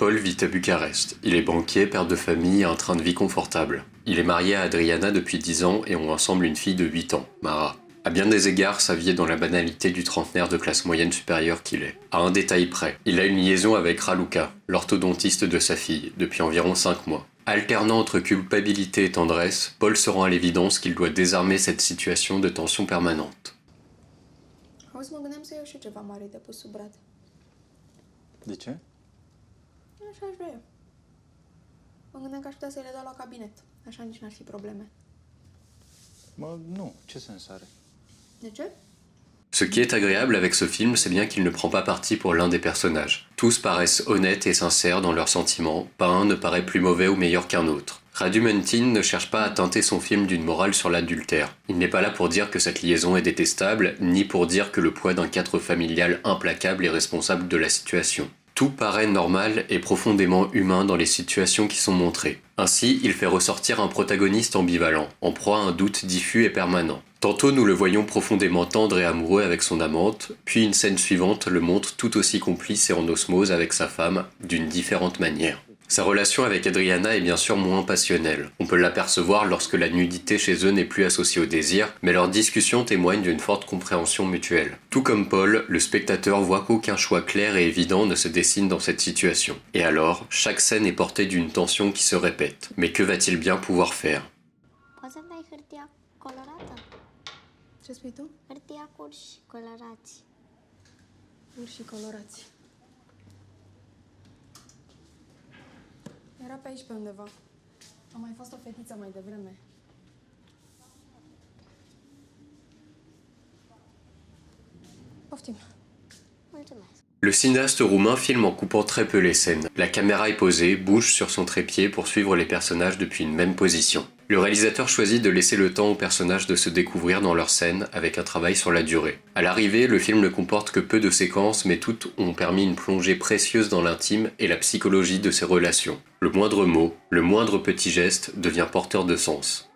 Paul vit à Bucarest. Il est banquier, père de famille et a un train de vie confortable. Il est marié à Adriana depuis 10 ans et ont ensemble une fille de 8 ans, Mara. À bien des égards, sa vie est dans la banalité du trentenaire de classe moyenne supérieure qu'il est. À un détail près, il a une liaison avec Raluca, l'orthodontiste de sa fille, depuis environ 5 mois. Alternant entre culpabilité et tendresse, Paul se rend à l'évidence qu'il doit désarmer cette situation de tension permanente. Auzi, mă gândeam să iau și ceva mare de pus sub brad. De ce? Așa aș vrea eu. Mă gândeam că aș putea să le dau la cabinet. Așa nici n-ar fi probleme. Mă, nu. Ce sens are? De ce? Ce qui est agréable avec ce film, c'est bien qu'il ne prend pas parti pour l'un des personnages. Tous paraissent honnêtes et sincères dans leurs sentiments, pas un ne paraît plus mauvais ou meilleur qu'un autre. Radu Muntean ne cherche pas à teinter son film d'une morale sur l'adultère. Il n'est pas là pour dire que cette liaison est détestable, ni pour dire que le poids d'un cadre familial implacable est responsable de la situation. Tout paraît normal et profondément humain dans les situations qui sont montrées. Ainsi, il fait ressortir un protagoniste ambivalent, en proie à un doute diffus et permanent. Tantôt nous le voyons profondément tendre et amoureux avec son amante, puis une scène suivante le montre tout aussi complice et en osmose avec sa femme, d'une différente manière. Sa relation avec Adriana est bien sûr moins passionnelle. On peut l'apercevoir lorsque la nudité chez eux n'est plus associée au désir, mais leurs discussions témoignent d'une forte compréhension mutuelle. Tout comme Paul, le spectateur voit qu'aucun choix clair et évident ne se dessine dans cette situation. Et alors, chaque scène est portée d'une tension qui se répète. Mais que va-t-il bien pouvoir faire? Poți să-mi dai hârtia colorată? Ce spui tu? Hârtia cu urși colorați. Urși colorați. Era pe aici pe undeva. A mai fost o fetiță mai devreme. Poftim. Mulțumesc. Le cinéaste roumain filme en coupant très peu les scènes. La caméra est posée, bouge sur son trépied pour suivre les personnages depuis une même position. Le réalisateur choisit de laisser le temps aux personnages de se découvrir dans leurs scènes avec un travail sur la durée. À l'arrivée, le film ne comporte que peu de séquences, mais toutes ont permis une plongée précieuse dans l'intime et la psychologie de ces relations. Le moindre mot, le moindre petit geste devient porteur de sens.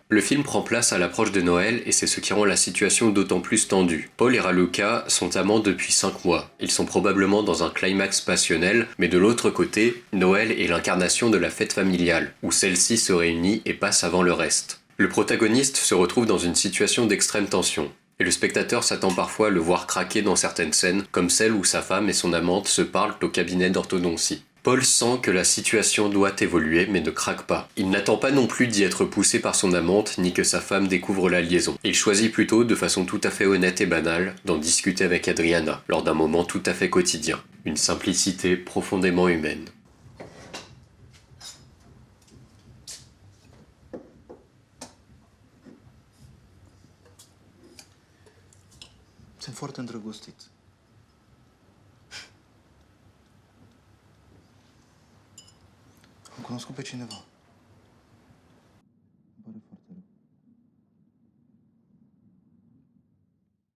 Le film prend place à l'approche de Noël et c'est ce qui rend la situation d'autant plus tendue. Paul et Raluca sont amants depuis 5 mois. Ils sont probablement dans un climax passionnel, mais de l'autre côté, Noël est l'incarnation de la fête familiale, où celle-ci se réunit et passe avant le reste. Le protagoniste se retrouve dans une situation d'extrême tension. Et le spectateur s'attend parfois à le voir craquer dans certaines scènes, comme celle où sa femme et son amante se parlent au cabinet d'orthodontie. Paul sent que la situation doit évoluer mais ne craque pas. Il n'attend pas non plus d'y être poussé par son amante ni que sa femme découvre la liaison. Il choisit plutôt, de façon tout à fait honnête et banale, d'en discuter avec Adriana, lors d'un moment tout à fait quotidien. Une simplicité profondément humaine. Sunt foarte îndrăgostit. Am cunoscut pe cineva.